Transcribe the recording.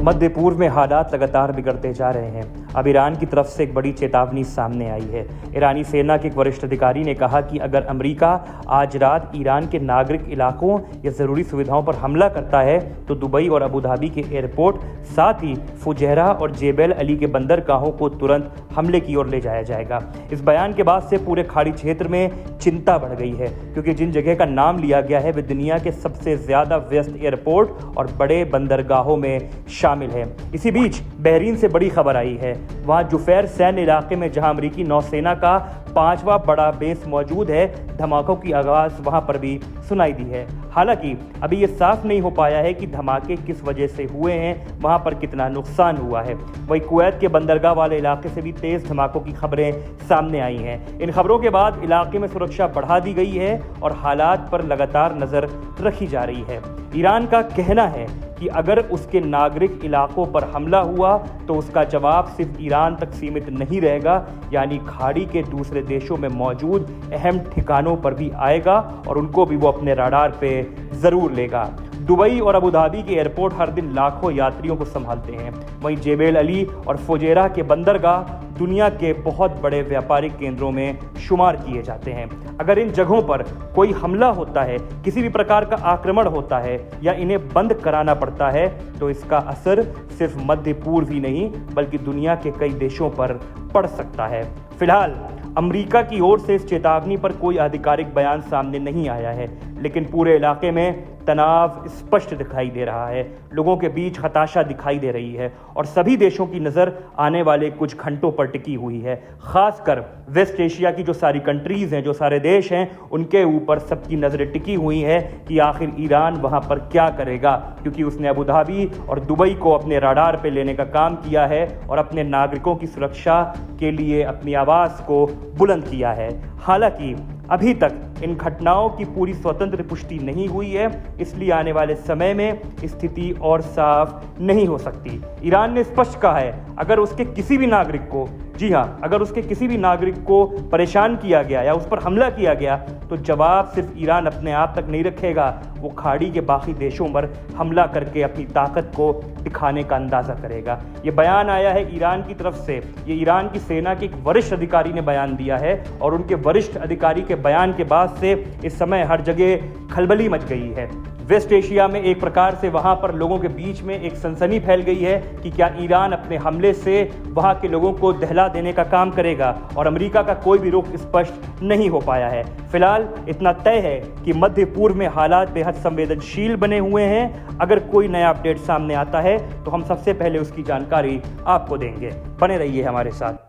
मध्य पूर्व में हालात लगातार बिगड़ते जा रहे हैं। अब ईरान की तरफ से एक बड़ी चेतावनी सामने आई है। ईरानी सेना के एक वरिष्ठ अधिकारी ने कहा कि अगर अमेरिका आज रात ईरान के नागरिक इलाकों या ज़रूरी सुविधाओं पर हमला करता है तो दुबई और अबू धाबी के एयरपोर्ट, साथ ही फुजैरा और जेबेल अली के बंदरगाहों को तुरंत हमले की ओर ले जाया जाएगा। इस बयान के बाद से पूरे खाड़ी क्षेत्र में चिंता बढ़ गई है, क्योंकि जिन जगह का नाम लिया गया है वे दुनिया के सबसे ज़्यादा व्यस्त एयरपोर्ट और बड़े बंदरगाहों में शामिल है। इसी बीच बहरीन से बड़ी खबर आई है। वहां जुफैर सैन्य इलाके में जहां अमेरिकी नौसेना का 5वां बड़ा बेस मौजूद है, धमाकों की आवाज़ वहां पर भी सुनाई दी है। हालांकि अभी ये साफ नहीं हो पाया है कि धमाके किस वजह से हुए हैं, वहां पर कितना नुकसान हुआ है। वहीं कुवैत के बंदरगाह वाले इलाके से भी तेज धमाकों की खबरें सामने आई हैं। इन खबरों के बाद इलाके में सुरक्षा बढ़ा दी गई है और हालात पर लगातार नजर रखी जा रही है। ईरान का कहना है कि अगर उसके नागरिक इलाकों पर हमला हुआ तो उसका जवाब सिर्फ ईरान तक सीमित नहीं रहेगा, यानी खाड़ी के दूसरे देशों में मौजूद अहम ठिकानों पर भी आएगा और उनको भी वो अपने रडार पे ज़रूर लेगा। दुबई और अबू धाबी के एयरपोर्ट हर दिन लाखों यात्रियों को संभालते हैं। वहीं जेबेल अली और फुजैरा के बंदरगाह दुनिया के बहुत बड़े व्यापारिक केंद्रों में शुमार किए जाते हैं। अगर इन जगहों पर कोई हमला होता है, किसी भी प्रकार का आक्रमण होता है या इन्हें बंद कराना पड़ता है तो इसका असर सिर्फ मध्य पूर्व ही नहीं बल्कि दुनिया के कई देशों पर पड़ सकता है। फिलहाल अमेरिका की ओर से इस चेतावनी पर कोई आधिकारिक बयान सामने नहीं आया है, लेकिन पूरे इलाके में तनाव स्पष्ट दिखाई दे रहा है। लोगों के बीच हताशा दिखाई दे रही है और सभी देशों की नज़र आने वाले कुछ घंटों पर टिकी हुई है। खासकर वेस्ट एशिया की जो सारी कंट्रीज़ हैं, जो सारे देश हैं, उनके ऊपर सबकी नज़रें टिकी हुई हैं कि आखिर ईरान वहाँ पर क्या करेगा, क्योंकि उसने अबू धाबी और दुबई को अपने रडार पे लेने का काम किया है और अपने नागरिकों की सुरक्षा के लिए अपनी आवाज़ को बुलंद किया है। हालांकि अभी तक इन घटनाओं की पूरी स्वतंत्र पुष्टि नहीं हुई है, इसलिए आने वाले समय में स्थिति और साफ नहीं हो सकती। ईरान ने स्पष्ट कहा है अगर उसके किसी भी नागरिक को, जी हाँ, अगर उसके किसी भी नागरिक को परेशान किया गया या उस पर हमला किया गया तो जवाब सिर्फ ईरान अपने आप तक नहीं रखेगा, वो खाड़ी के बाकी देशों पर हमला करके अपनी ताकत को दिखाने का अंदाज़ा करेगा। ये बयान आया है ईरान की तरफ से। ये ईरान की सेना के एक वरिष्ठ अधिकारी ने बयान दिया है और उनके वरिष्ठ अधिकारी के बयान के बाद से इस समय हर जगह खलबली मच गई है। वेस्ट एशिया में एक प्रकार से वहां पर लोगों के बीच में एक सनसनी फैल गई है कि क्या ईरान अपने हमले से वहां के लोगों को दहला देने का काम करेगा, और अमेरिका का कोई भी रुख स्पष्ट नहीं हो पाया है। फिलहाल इतना तय है कि मध्य पूर्व में हालात बेहद संवेदनशील बने हुए हैं। अगर कोई नया अपडेट सामने आता है तो हम सबसे पहले उसकी जानकारी आपको देंगे। बने रहिए हमारे साथ।